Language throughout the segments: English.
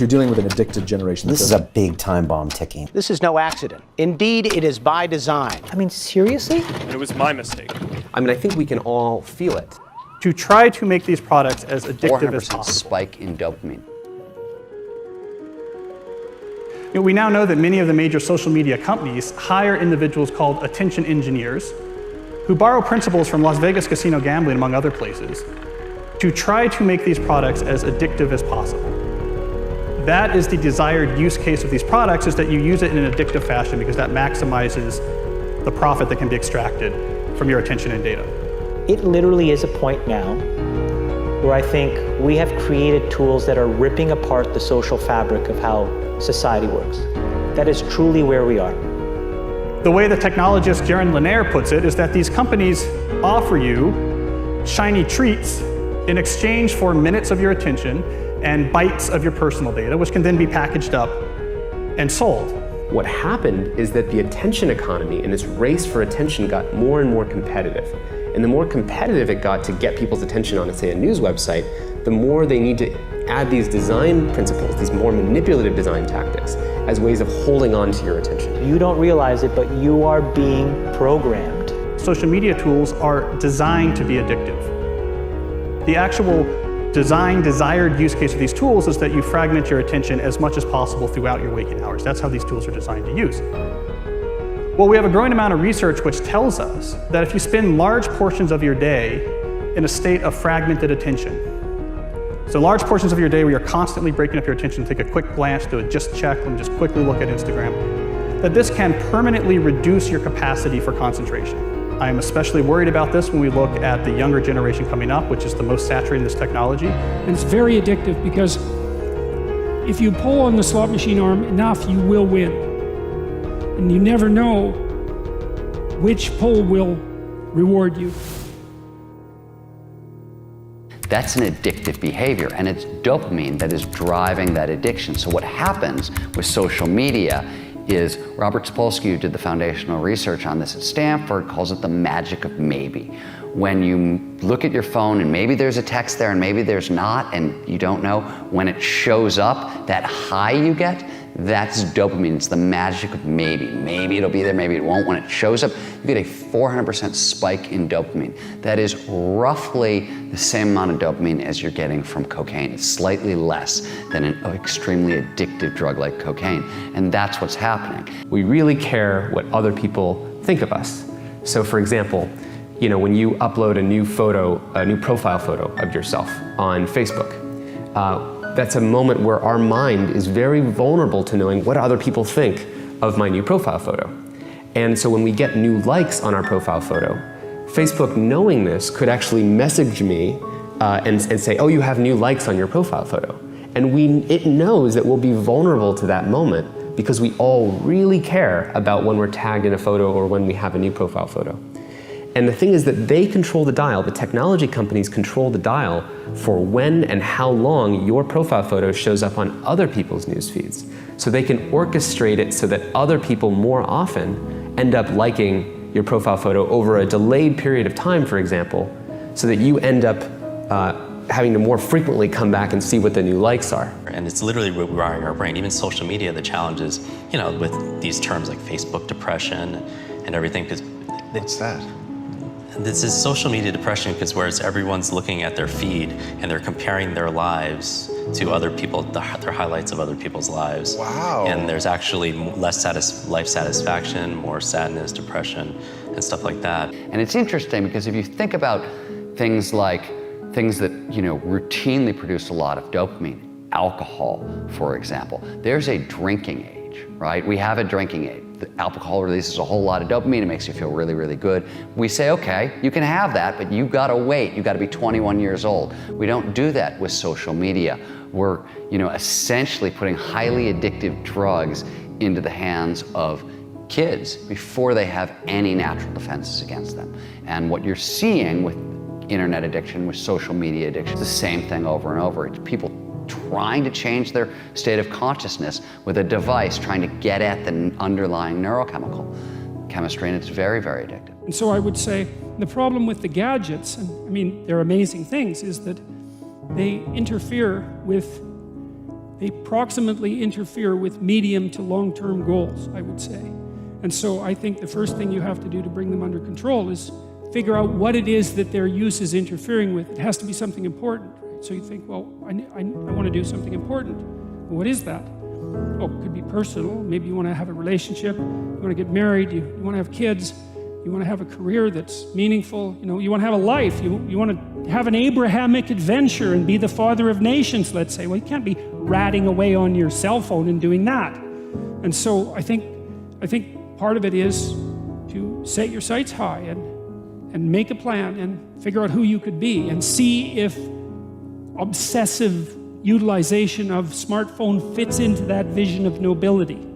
You're dealing with an addicted generation. This is a big time bomb ticking. This is no accident. Indeed, it is by design. I mean, seriously? It was my mistake. I mean, I think we can all feel it. To try to make these products as addictive as 400% possible. spike in dopamine. We now know that many of the major social media companies hire individuals called attention engineers who borrow principles from Las Vegas casino gambling, among other places, to try to make these products as addictive as possible. That is the desired use case of these products, is that you use it in an addictive fashion because that maximizes the profit that can be extracted from your attention and data. It literally is a point now where I think we have created tools that are ripping apart the social fabric of how society works. That is truly where we are. The way the technologist Jaron Lanier puts it is that these companies offer you shiny treats in exchange for minutes of your attention and bytes of your personal data, which can then be packaged up and sold. What happened is that the attention economy and this race for attention got more and more competitive. And the more competitive it got to get people's attention on, say, a news website, the more they need to add these design principles, these more manipulative design tactics, as ways of holding on to your attention. You don't realize it, but you are being programmed. Social media tools are designed to be addictive. The actual desired use case of these tools is that you fragment your attention as much as possible throughout your waking hours. That's how these tools are designed to use. Well, we have a growing amount of research which tells us that if you spend large portions of your day in a state of fragmented attention, so large portions of your day where you're constantly breaking up your attention, take a quick glance, do a just check, and just quickly look at Instagram, that this can permanently reduce your capacity for concentration. I am especially worried about this when we look at the younger generation coming up, which is the most saturated in this technology. And it's very addictive because if you pull on the slot machine arm enough, you will win. And you never know which pull will reward you. That's an addictive behavior, and it's dopamine that is driving that addiction. So what happens with social media is Robert Sapolsky, who did the foundational research on this at Stanford, calls it the magic of maybe. When you look at your phone and maybe there's a text there and maybe there's not, and you don't know, when it shows up, that high you get, that's dopamine. It's the magic of maybe. Maybe it'll be there, maybe it won't. When it shows up, you get a 400% spike in dopamine. That is roughly the same amount of dopamine as you're getting from cocaine. It's slightly less than an extremely addictive drug like cocaine. And that's what's happening. We really care what other people think of us. So for example, when you upload a new photo, a new profile photo of yourself on Facebook, that's a moment where our mind is very vulnerable to knowing what other people think of my new profile photo. And so when we get new likes on our profile photo, Facebook, knowing this, could actually message me and say, oh, you have new likes on your profile photo. And it knows that we'll be vulnerable to that moment because we all really care about when we're tagged in a photo or when we have a new profile photo. And the thing is that they control the dial, the technology companies control the dial for when and how long your profile photo shows up on other people's news feeds. So they can orchestrate it so that other people more often end up liking your profile photo over a delayed period of time, for example, so that you end up having to more frequently come back and see what the new likes are. And it's literally rewiring our brain. Even social media, the challenge is, with these terms like Facebook depression and everything. What's that? This is social media depression because whereas everyone's looking at their feed and they're comparing their lives to other people, their highlights of other people's lives. Wow. And there's actually less life satisfaction, more sadness, depression, and stuff like that. And it's interesting because if you think about things that routinely produce a lot of dopamine, alcohol, for example, there's a drinking age, right? We have a drinking age. The alcohol releases a whole lot of dopamine. It makes you feel really, really good. We say, okay, you can have that, but you gotta wait. You gotta be 21 years old. We don't do that with social media. We're, essentially putting highly addictive drugs into the hands of kids before they have any natural defenses against them. And what you're seeing with internet addiction, with social media addiction, it's the same thing over and over. It's people trying to change their state of consciousness with a device, trying to get at the underlying neurochemical chemistry, and it's very, very addictive. And so I would say the problem with the gadgets, and they're amazing things, is that they interfere with they proximately interfere with medium to long-term goals, I would say. And so I think the first thing you have to do to bring them under control is figure out what it is that their use is interfering with. It has to be something important, right? So you think, well, I want to do something important. Well, what is that? Oh, it could be personal. Maybe you want to have a relationship, you want to get married, you want to have kids, you want to have a career that's meaningful, you want to have a life, you want to have an Abrahamic adventure and be the father of nations, let's say. Well, you can't be ratting away on your cell phone and doing that. And so I think part of it is to set your sights high and make a plan and figure out who you could be and see if obsessive utilization of smartphone fits into that vision of nobility.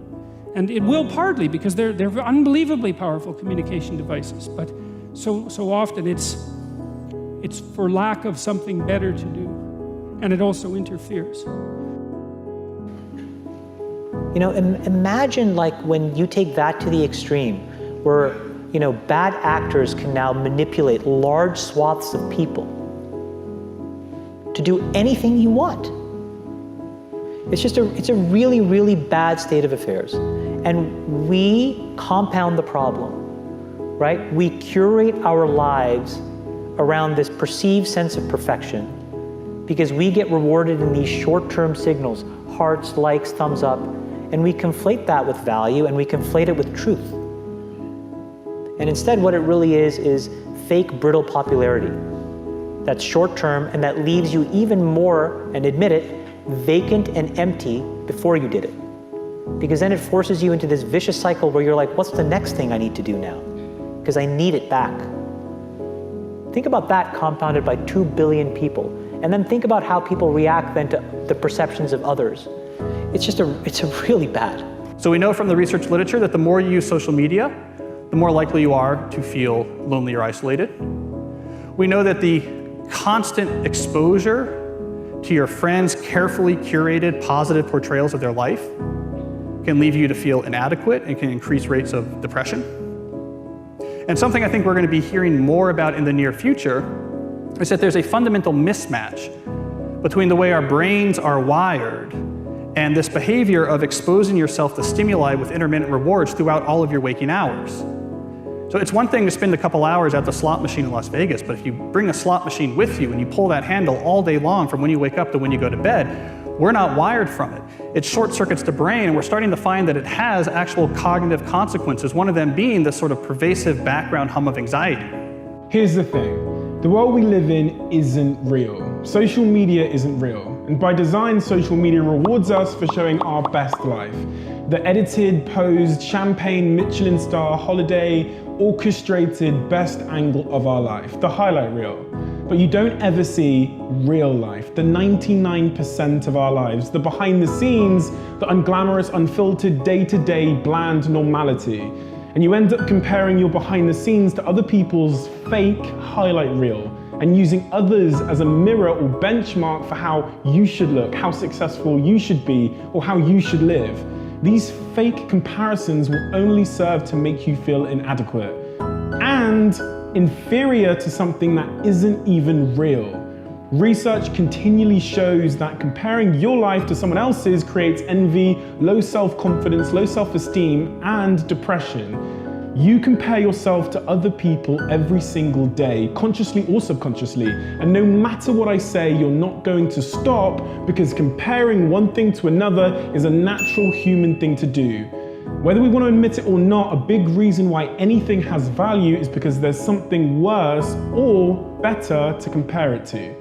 And it will partly, because they're unbelievably powerful communication devices, but so often it's for lack of something better to do, and it also interferes. Imagine like when you take that to the extreme, where bad actors can now manipulate large swaths of people to do anything you want. It's a really, really bad state of affairs. And we compound the problem, right? We curate our lives around this perceived sense of perfection because we get rewarded in these short-term signals, hearts, likes, thumbs up, and we conflate that with value and we conflate it with truth. And instead what it really is fake, brittle popularity that's short-term and that leaves you even more, and admit it, vacant and empty before you did it. Because then it forces you into this vicious cycle where you're like, what's the next thing I need to do now? Because I need it back. Think about that compounded by 2 billion people. And then think about how people react then to the perceptions of others. It's really bad. So we know from the research literature that the more you use social media, the more likely you are to feel lonely or isolated. We know that the constant exposure to your friends' carefully curated positive portrayals of their life can leave you to feel inadequate and can increase rates of depression. And something I think we're going to be hearing more about in the near future is that there's a fundamental mismatch between the way our brains are wired and this behavior of exposing yourself to stimuli with intermittent rewards throughout all of your waking hours. So it's one thing to spend a couple hours at the slot machine in Las Vegas, but if you bring a slot machine with you and you pull that handle all day long from when you wake up to when you go to bed, we're not wired from it. It short circuits the brain, and we're starting to find that it has actual cognitive consequences, one of them being this sort of pervasive background hum of anxiety. Here's the thing. The world we live in isn't real. Social media isn't real. And by design, social media rewards us for showing our best life. The edited, posed, champagne, Michelin star, holiday, orchestrated best angle of our life, the highlight reel. But you don't ever see real life, the 99% of our lives, the behind the scenes, the unglamorous, unfiltered, day-to-day, bland normality. And you end up comparing your behind the scenes to other people's fake highlight reel and using others as a mirror or benchmark for how you should look, how successful you should be, or how you should live. These fake comparisons will only serve to make you feel inadequate and inferior to something that isn't even real. Research continually shows that comparing your life to someone else's creates envy, low self-confidence, low self-esteem, and depression. You compare yourself to other people every single day, consciously or subconsciously, and no matter what I say, you're not going to stop because comparing one thing to another is a natural human thing to do. Whether we want to admit it or not, a big reason why anything has value is because there's something worse or better to compare it to.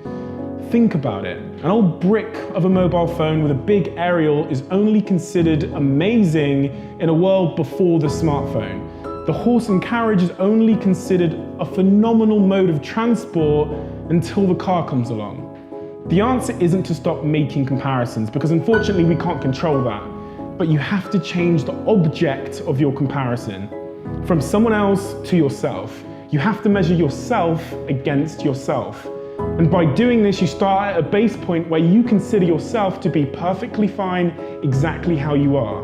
Think about it. An old brick of a mobile phone with a big aerial is only considered amazing in a world before the smartphone. The horse and carriage is only considered a phenomenal mode of transport until the car comes along. The answer isn't to stop making comparisons because unfortunately we can't control that. But you have to change the object of your comparison from someone else to yourself. You have to measure yourself against yourself. And by doing this, you start at a base point where you consider yourself to be perfectly fine exactly how you are.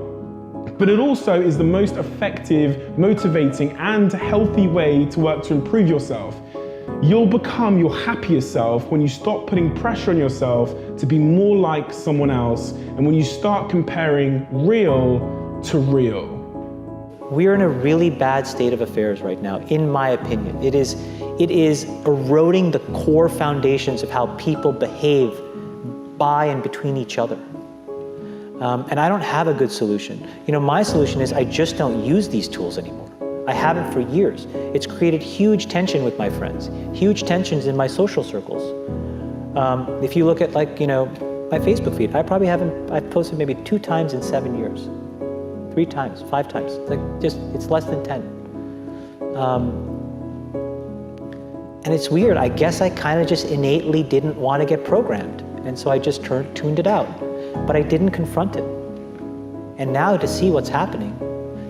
But it also is the most effective, motivating, and healthy way to work to improve yourself. You'll become your happiest self when you stop putting pressure on yourself to be more like someone else, and when you start comparing real to real. We're in a really bad state of affairs right now, in my opinion. It is eroding the core foundations of how people behave by and between each other. And I don't have a good solution. You know, my solution is I just don't use these tools anymore. I haven't for years. It's created huge tension with my friends, huge tensions in my social circles. If you look at, like, you know, my Facebook feed, I've posted maybe 2 times in 7 years. 3 times, 5 times. It's less than 10. And it's weird. I guess I kind of just innately didn't want to get programmed. And so I just tuned it out. But I didn't confront it. And now to see what's happening,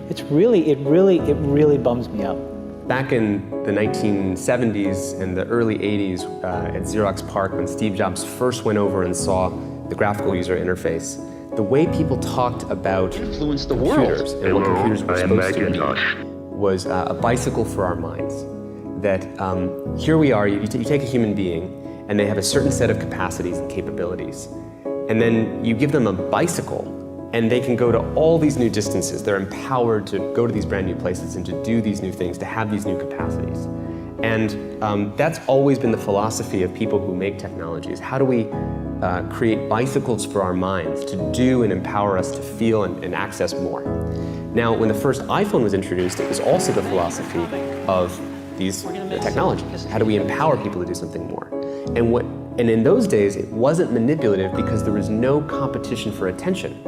it really bums me out. Back in the 1970s and the early 80s at Xerox PARC, when Steve Jobs first went over and saw the graphical user interface, the way people talked about computers and what computers were supposed to be was a bicycle for our minds. That here we are, you take a human being and they have a certain set of capacities and capabilities. And then you give them a bicycle and they can go to all these new distances. They're empowered to go to these brand new places and to do these new things, to have these new capacities. And that's always been the philosophy of people who make technologies. How do we create bicycles for our minds to do and empower us to feel and access more? Now, when the first iPhone was introduced, it was also the philosophy of these technologies. How do we empower people to do something more? And in those days, it wasn't manipulative because there was no competition for attention.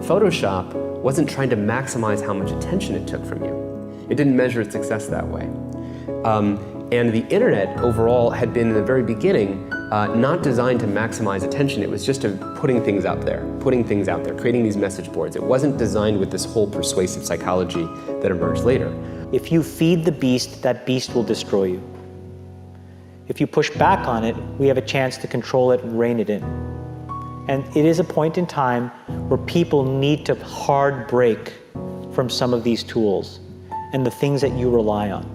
Photoshop wasn't trying to maximize how much attention it took from you. It didn't measure its success that way. And the internet overall had been in the very beginning not designed to maximize attention. It was just putting things out there, creating these message boards. It wasn't designed with this whole persuasive psychology that emerged later. If you feed the beast, that beast will destroy you. If you push back on it, we have a chance to control it and rein it in. And it is a point in time where people need to hard break from some of these tools and the things that you rely on.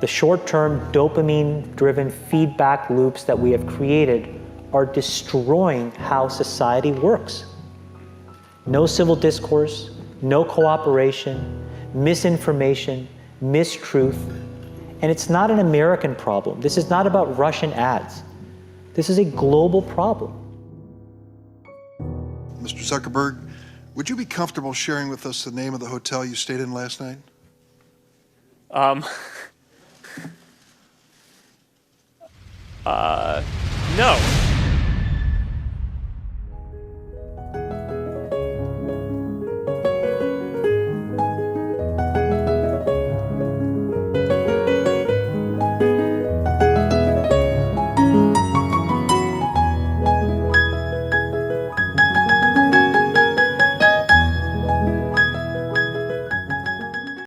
The short-term dopamine-driven feedback loops that we have created are destroying how society works. No civil discourse, no cooperation, misinformation, mistruth. And it's not an American problem. This is not about Russian ads. This is a global problem. Mr. Zuckerberg, would you be comfortable sharing with us the name of the hotel you stayed in last night? No.